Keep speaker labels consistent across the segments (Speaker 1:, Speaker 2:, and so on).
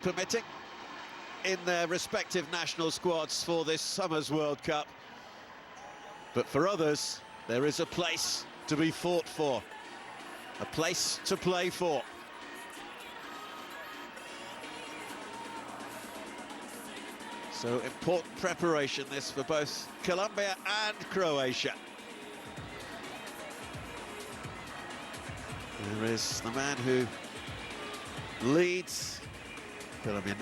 Speaker 1: permitting, in their respective national squads for this summer's World Cup. But for others, there is a place to be fought for, a place to play for. So important preparation this for both Colombia and Croatia. There is the man who leads Colombia,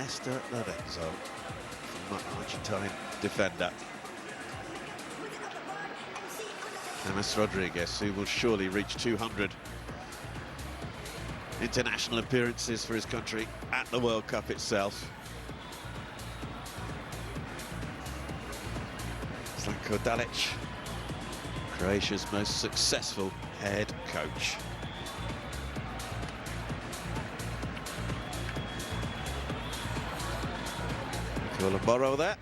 Speaker 1: Lorenzo, Argentine defender. James Rodriguez, who will surely reach 200 international appearances for his country at the World Cup itself. Zlatko Dalic, Croatia's most successful head coach. Morrow there.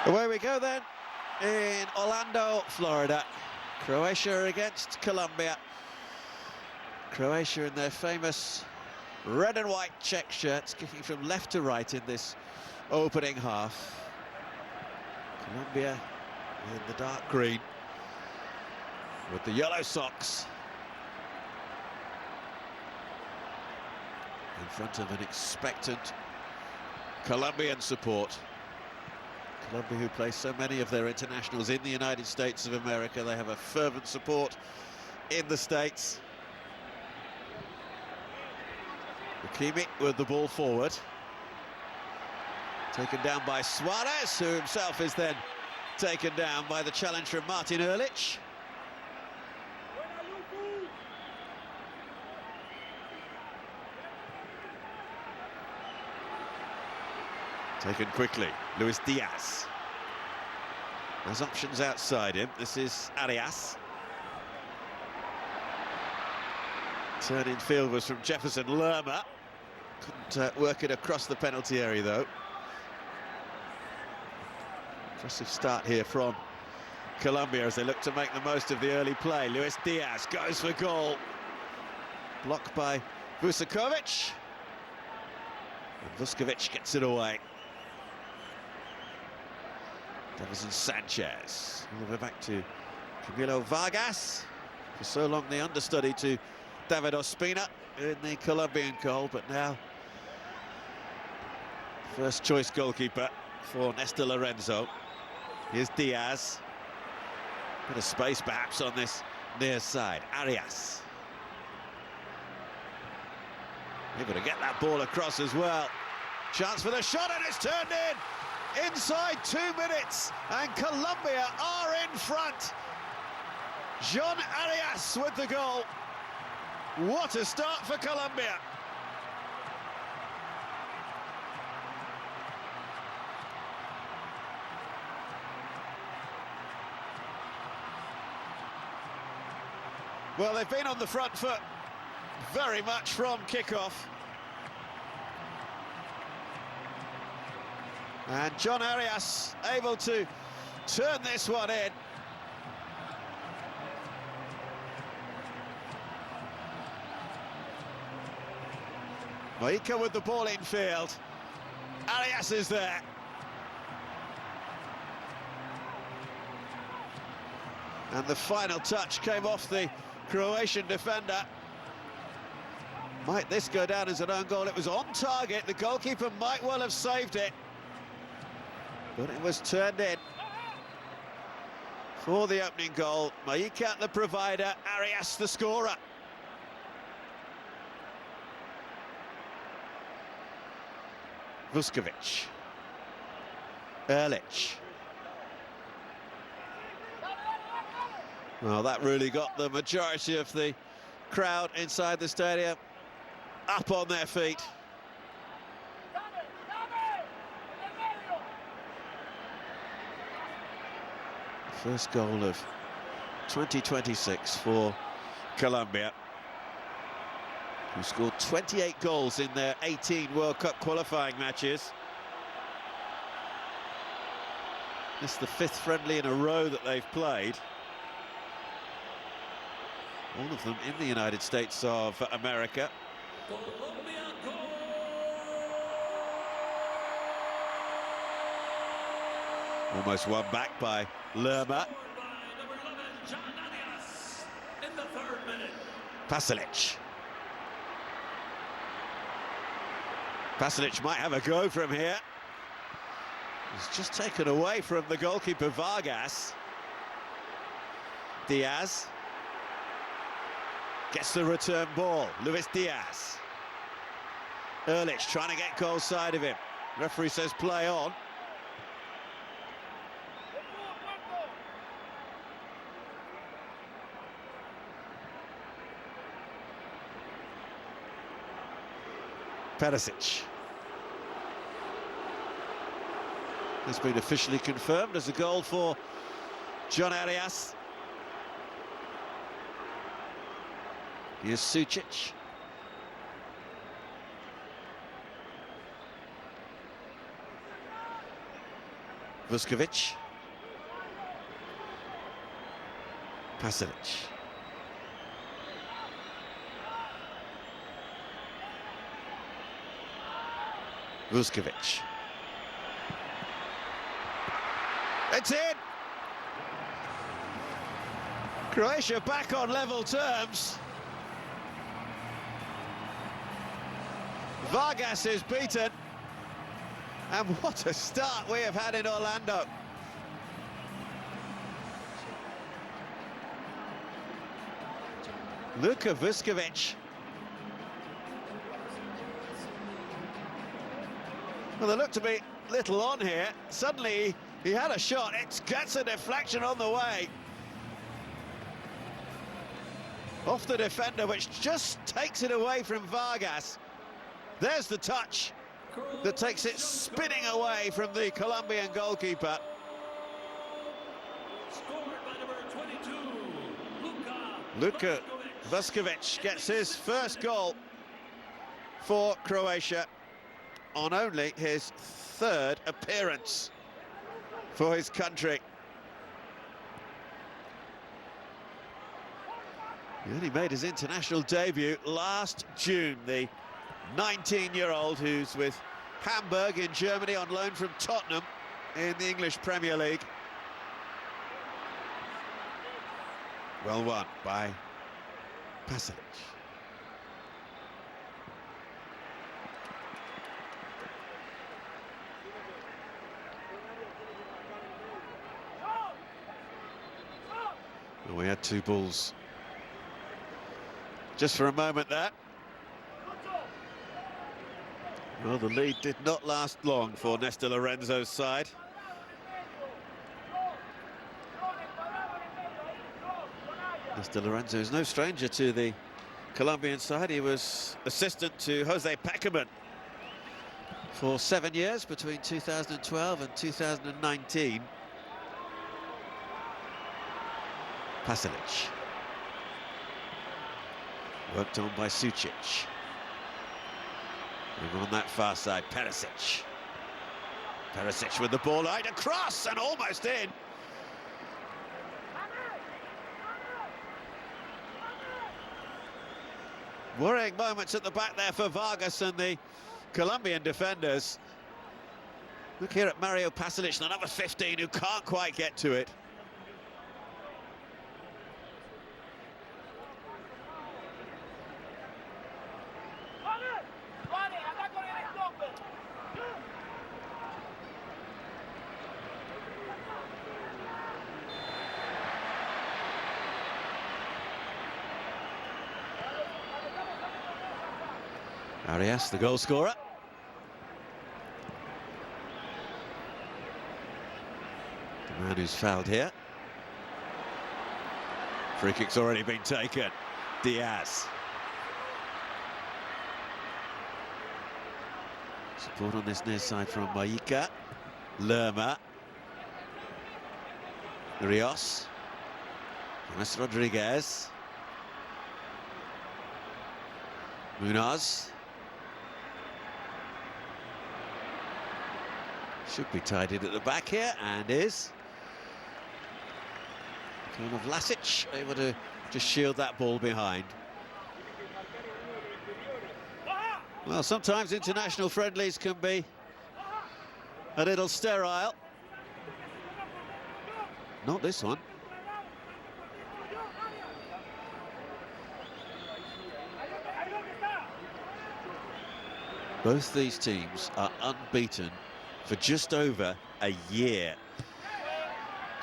Speaker 1: Away we go then. In Orlando, Florida, Croatia against Colombia. Croatia in their famous red and white check shirts, kicking from left to right in this opening half. Colombia in the dark green with the yellow socks in front of an expectant Colombian support. Colombia, who play so many of their internationals in the United States of America, they have a fervent support in the States. Hakimi with the ball forward. Taken down by Suarez, who himself is then taken down by the challenge from Martin Ehrlich. Taken quickly, Luis Diaz. There's options outside him. This is Arias. Turn in field was from Jefferson Lerma. Couldn't work it across the penalty area though. Impressive start here from Colombia as they look to make the most of the early play. Luis Diaz goes for goal. Blocked by Vucevic. And Vucevic gets it away. Davison Sanchez, all the way back to Camilo Vargas, for so long the understudy to David Ospina in the Colombian goal, but now first choice goalkeeper for Néstor Lorenzo. Here's Diaz, bit of space perhaps on this near side. Arias, able to get that ball across as well. Chance for the shot, and it's turned in. Inside 2 minutes, and Colombia are in front. John Arias with the goal. What a start for Colombia. Well, they've been on the front foot very much from kickoff. And John Arias able to turn this one in. Mojica with the ball in field. Arias is there. And the final touch came off the Croatian defender. Might this go down as an own goal? It was on target. The goalkeeper might well have saved it, but it was turned in for the opening goal. Mojica the provider, Arias the scorer. Vucevic. Ehrlich. Well, that really got the majority of the crowd inside the stadium up on their feet. First goal of 2026 for Colombia, who scored 28 goals in their 18 World Cup qualifying matches. This is the 5th friendly in a row that they've played. All of them in the United States of America. Almost won back by Lerma. Pasalic. Pasalic might have a go from here. He's just taken away from the goalkeeper Vargas. Diaz gets the return ball. Luis Diaz. Ehrlich trying to get goal side of him. Referee says play on. Perisic. It's been officially confirmed as a goal for John Arias. Here's Sucic. Vuskovic. Pasalic. Vuskovic. It's in! Croatia back on level terms. Vargas is beaten. And what a start we have had in Orlando. Luka Vuskovic. Well, there looked to be little on here. Suddenly he had a shot. It gets a deflection on the way. Off the defender, which just takes it away from Vargas. There's the touch that takes it spinning away from the Colombian goalkeeper. Luka Vuskovic gets his first goal for Croatia on only his 3rd appearance for his country. He only made his international debut last June, the 19-year-old who's with Hamburg in Germany on loan from Tottenham in the English Premier League. Well won by Pasalic. Well, we had 2 balls just for a moment there. Well, the lead did not last long for Néstor Lorenzo's side. Néstor Lorenzo is no stranger to the Colombian side. He was assistant to Jose Peckerman for 7 years between 2012 and 2019. Pasalic. Worked on by Sucic. And on that far side, Perisic. Perisic with the ball right across and almost in. Worrying moments at the back there for Vargas and the Colombian defenders. Look here at Mario Pasalic, the number 15, who can't quite get to it. Arias, the goal scorer. The man who's fouled here. Free kick's already been taken. Diaz. Support on this near side from Maika. Lerma. Rios. James Rodriguez. Munoz. Should be tied in at the back here, and is. Kind of Vlasic able to just shield that ball behind. Well, sometimes international friendlies can be a little sterile. Not this one. Both these teams are unbeaten for just over a year.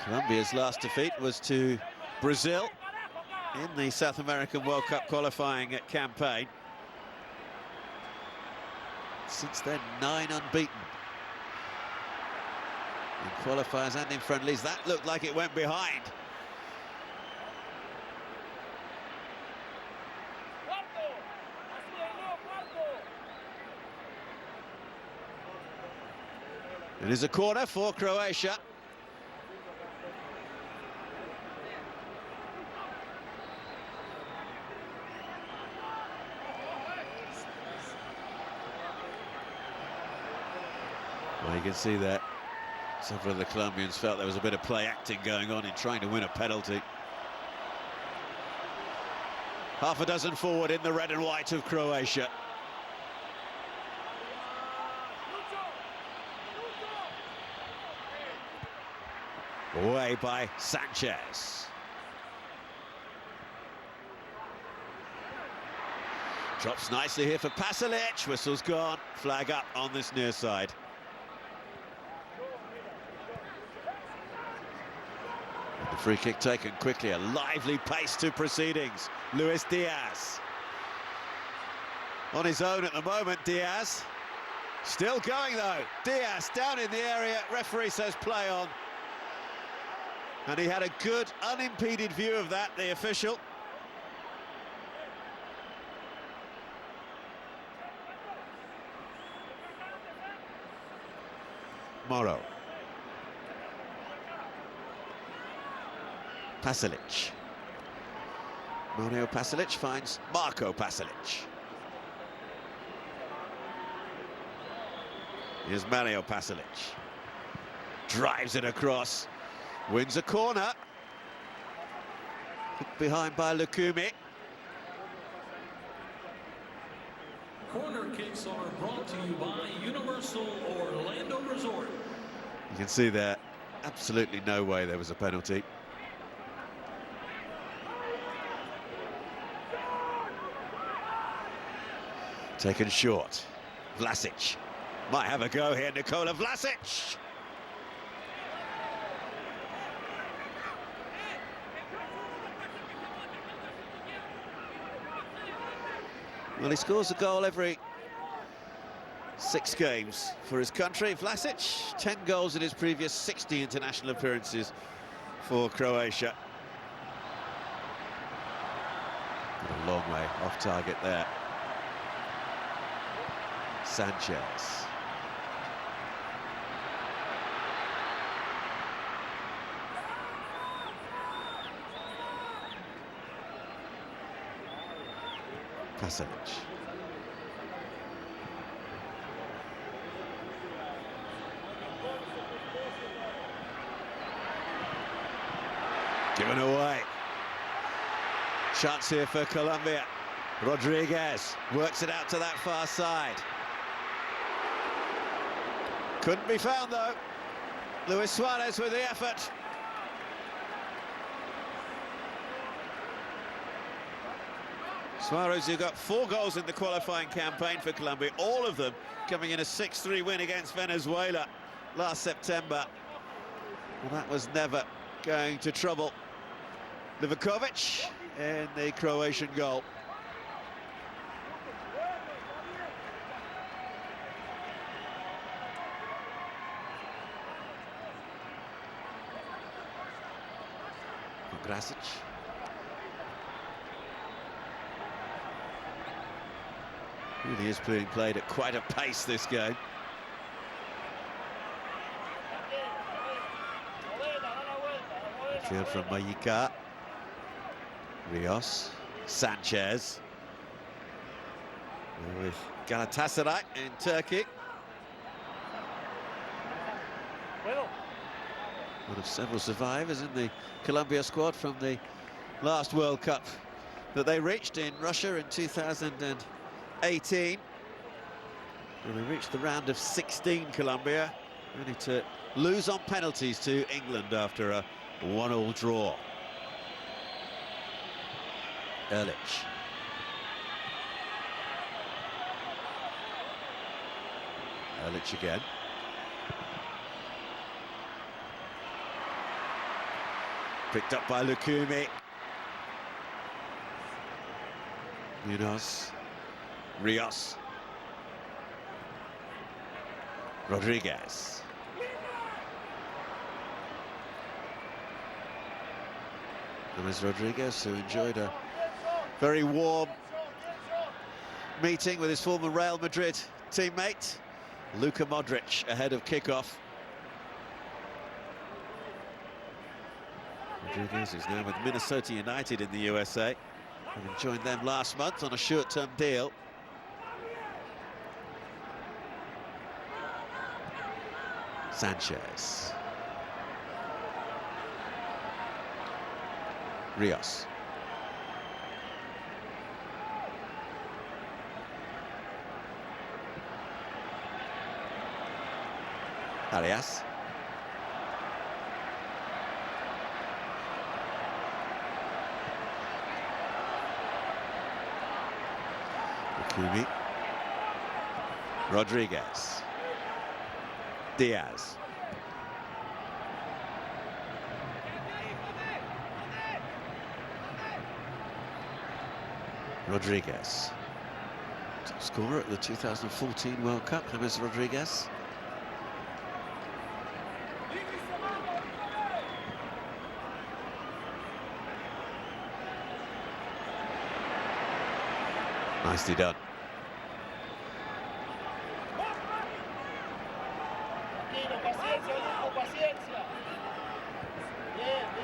Speaker 1: Colombia's last defeat was to Brazil in the South American World Cup qualifying campaign. Since then, 9 unbeaten. In qualifiers and in friendlies, that looked like it went behind. It is a corner for Croatia. Well, you can see that several of the Colombians felt there was a bit of play acting going on in trying to win a penalty. Half a dozen forward in the red and white of Croatia. Away by Sanchez. Drops nicely here for Pasalic. Whistle's gone. Flag up on this near side. The free kick taken quickly. A lively pace to proceedings. Luis Diaz. On his own at the moment, Diaz. Still going though. Diaz down in the area. Referee says play on. And he had a good, unimpeded view of that, the official. Morrow. Pasalic. Mario Pasalic finds Marco Pasalic. Here's Mario Pasalic. Drives it across. Wins a corner. Hooked behind by Lukumi.
Speaker 2: Corner kicks are brought to you by Universal Orlando Resort.
Speaker 1: You can see there, absolutely no way there was a penalty. Taken short. Vlasic. Might have a go here, Nikola Vlasic. Well, he scores a goal every 6 games for his country. Vlasic, 10 goals in his previous 60 international appearances for Croatia. A long way off target there. Sanchez. Pasalic. Given away. Chance here for Colombia. Rodriguez works it out to that far side. Couldn't be found though. Luis Suarez with the effort. Suarez, who got 4 goals in the qualifying campaign for Colombia, all of them coming in a 6-3 win against Venezuela last September. Well, that was never going to trouble Livakovic in the Croatian goal. Grasic. Really is being played at quite a pace, this game. Midfield from Mayika. Rios. Sanchez. With Galatasaray in Turkey. One of several survivors in the Colombia squad from the last World Cup that they reached in Russia in 2018. And they reached the round of 16, Colombia, only to lose on penalties to England after a 1-1 draw. Ehrlich. Ehrlich again. Picked up by Lukumi. Munoz. Rios. Rodriguez. James Rodriguez, who enjoyed a very warm meeting with his former Real Madrid teammate, Luka Modric, ahead of kickoff. Rodriguez is now with Minnesota United in the USA, having joined them last month on a short-term deal. Sanchez. Rios. Arias. Lukumi. Rodriguez. Diaz. Rodriguez. Top scorer at the 2014 World Cup, James Rodriguez. Nicely done.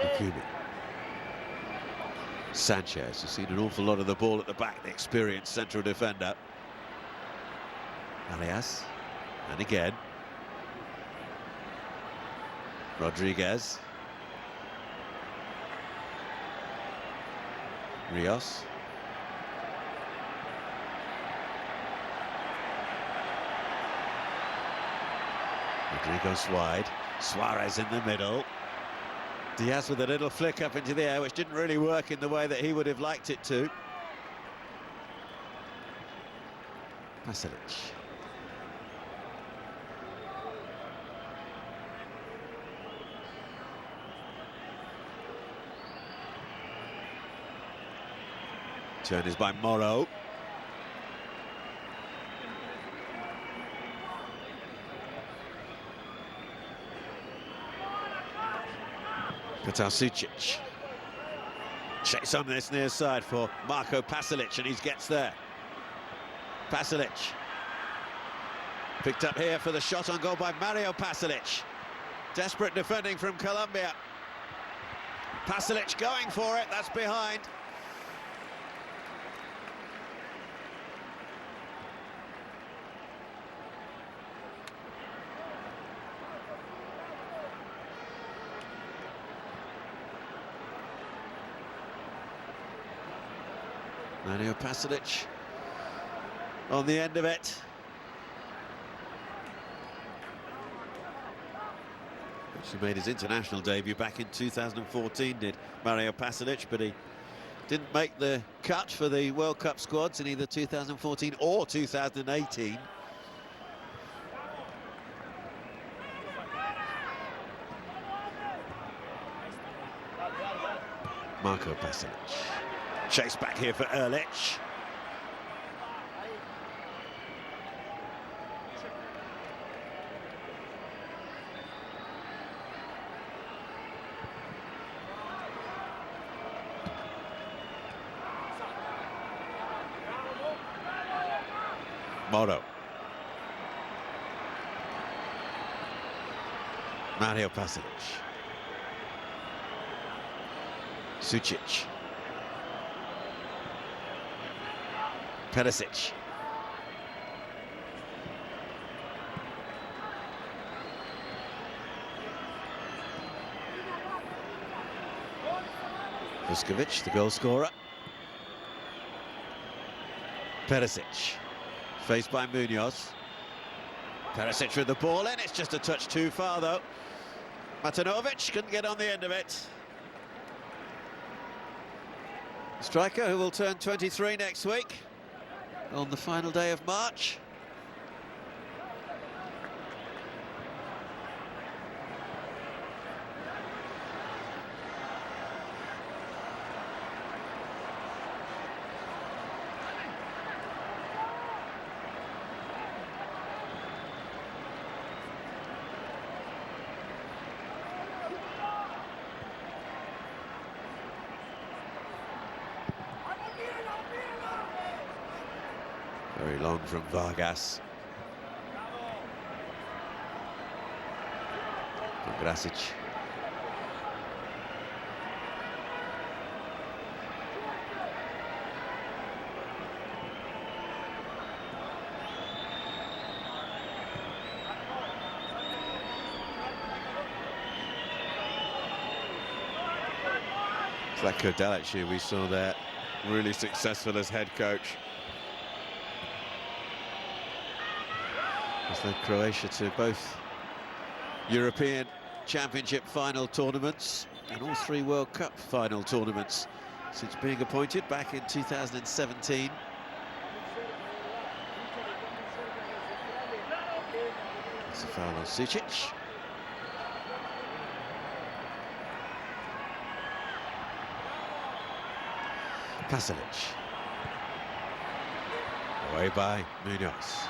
Speaker 1: Lukumi. Sanchez has seen an awful lot of the ball at the back, the experienced central defender. Arias, and again. Rodriguez. Rios. Rodriguez wide. Suarez in the middle. Diaz with a little flick up into the air, which didn't really work in the way that he would have liked it to. Pasalic. Turn is by Morrow. Sucic. Checks on this near side for Marco Pasalic, and he gets there. Pasalic. Picked up here for the shot on goal by Mario Pasalic. Desperate defending from Colombia. Pasalic going for it, that's behind. Mario Pasalic on the end of it. Actually made his international debut back in 2014, did Mario Pasalic, but he didn't make the cut for the World Cup squads in either 2014 or 2018. Marco Pasalic. Chase back here for Ehrlich. Morrow. Mario Pasalic. Sucic. Perisic. Vuskovic, the goal scorer. Perisic, faced by Munoz. Perisic with the ball in, it's just a touch too far though. Matanovic couldn't get on the end of it. Striker who will turn 23 next week, on the final day of March. Very long from Vargas. Grasic. Zlatko Dalic, who we saw there, really successful as head coach. Has led Croatia to both European Championship final tournaments and all 3 World Cup final tournaments since being appointed back in 2017. It's a foul on Sucic. Pasalic. Away by Munoz.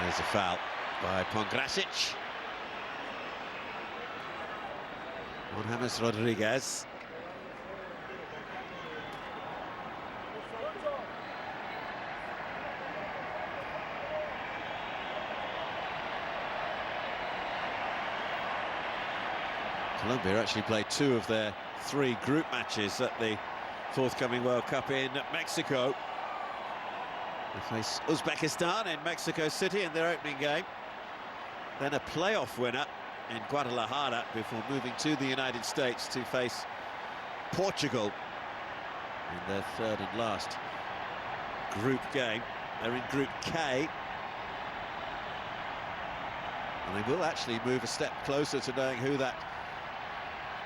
Speaker 1: There's a foul by Pongrasic on James Rodriguez. Colombia actually played 2 of their 3 group matches at the forthcoming World Cup in Mexico. They face Uzbekistan in Mexico City in their opening game. Then a playoff winner in Guadalajara before moving to the United States to face Portugal in their 3rd and last group game. They're in Group K. And they will actually move a step closer to knowing who that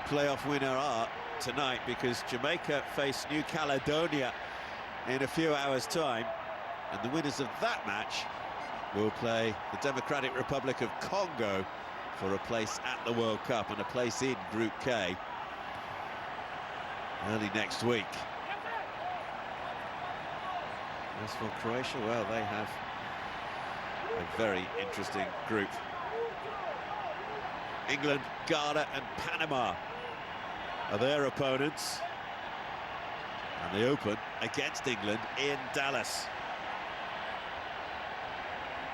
Speaker 1: playoff winner are tonight, because Jamaica face New Caledonia in a few hours' time. And the winners of that match will play the Democratic Republic of Congo for a place at the World Cup and a place in Group K early next week. As for Croatia, well, they have a very interesting group. England, Ghana and Panama are their opponents. And they open against England in Dallas.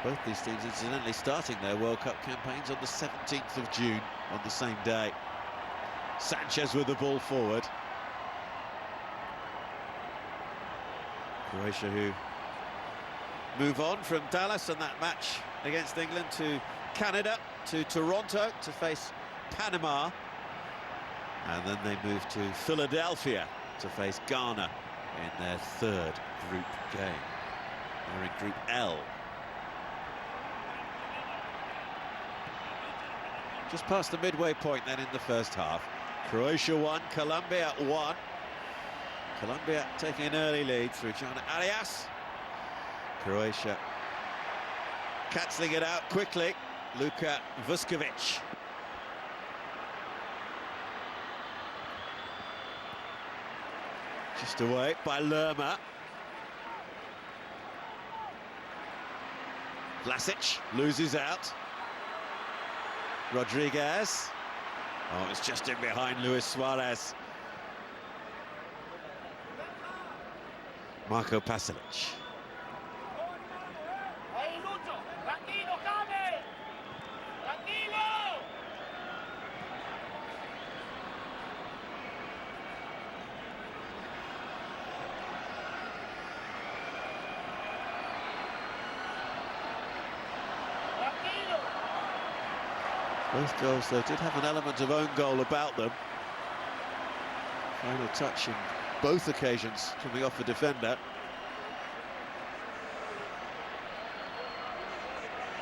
Speaker 1: Both these teams, incidentally, starting their World Cup campaigns on the 17th of June, on the same day. Sanchez with the ball forward. Croatia, who move on from Dallas and that match against England to Canada, to Toronto to face Panama. And then they move to Philadelphia to face Ghana in their 3rd group game. They're in Group L. Just past the midway point then in the first half. Croatia 1, Colombia 1. Colombia taking an early lead through John Arias. Croatia cancelling it out quickly. Luka Vuskovic. Just away by Lerma. Vlasic loses out. Rodriguez. Oh, it's just in behind Luis Suarez. Marco Pasalic. Both goals, though, did have an element of own goal about them. Final touch in both occasions coming off a defender.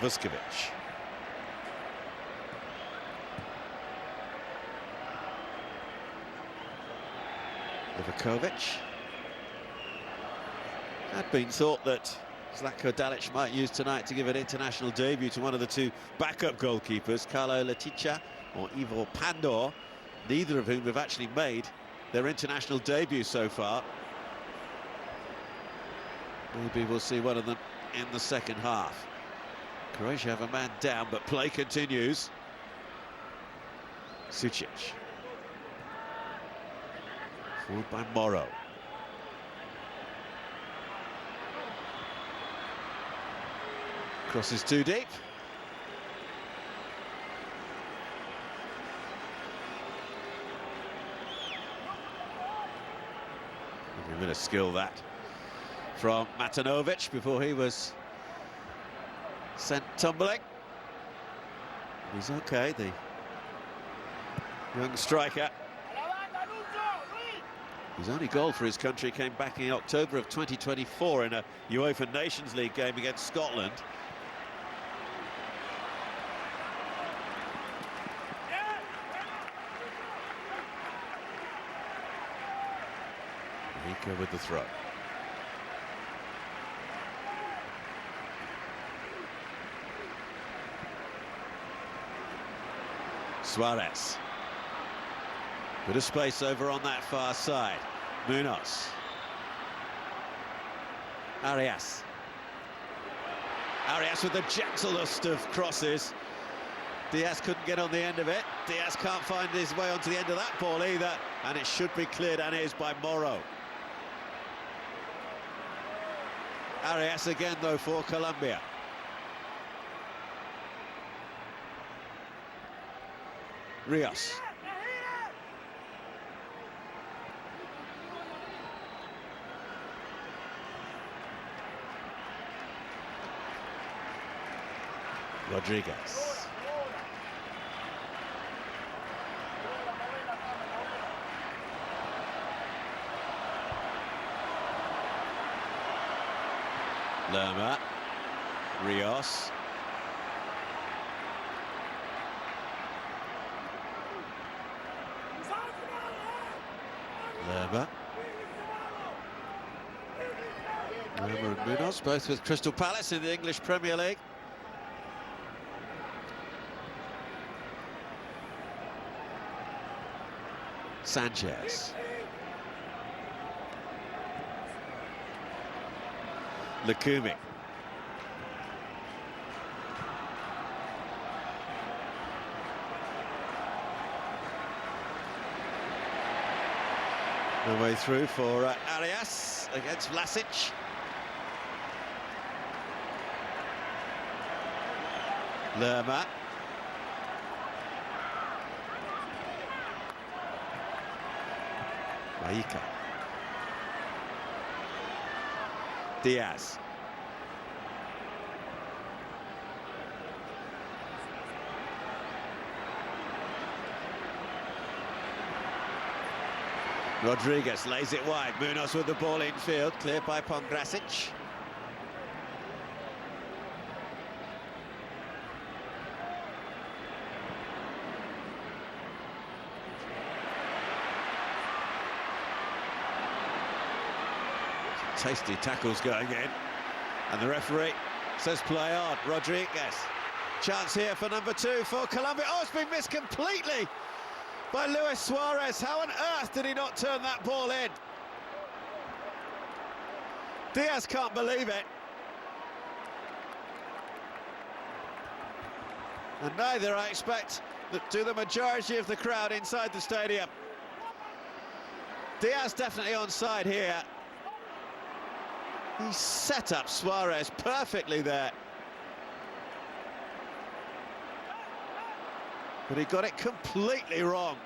Speaker 1: Vuskovic. Livakovic. Had been thought that Zlatko Dalic might use tonight to give an international debut to one of the two backup goalkeepers, Carlo Letica or Ivo Pandor, neither of whom have actually made their international debut so far. Maybe we'll see one of them in the second half. Croatia have a man down, but play continues. Sucic. Forward by Morrow. Crosses too deep. Every bit of skill that from Matanovic before he was sent tumbling. He's okay, the young striker. His only goal for his country came back in October of 2024 in a UEFA Nations League game against Scotland. Nico with the throw. Suarez. Bit of space over on that far side. Munoz. Arias. Arias with the gentlest of crosses. Diaz couldn't get on the end of it. Diaz can't find his way onto the end of that ball either. And it should be cleared, and is by Morrow. Arias again, though, for Colombia. Rios. Rodriguez. Lerma. Rios. Lerma. Lerma and Munoz, both with Crystal Palace in the English Premier League. Sanchez. Lukumi. The way through for Arias against Vlasic. Lerma. Maika. Diaz. Rodriguez lays it wide. Munoz with the ball infield, cleared by Pongrasic. Tasty tackles going in, and the referee says play on. Rodriguez, chance here for number 2 for Colombia. Oh, it's been missed completely by Luis Suarez. How on earth did he not turn that ball in? Diaz can't believe it, and neither, I expect, do the majority of the crowd inside the stadium. Diaz definitely onside here. He set up Suarez perfectly there, but he got it completely wrong.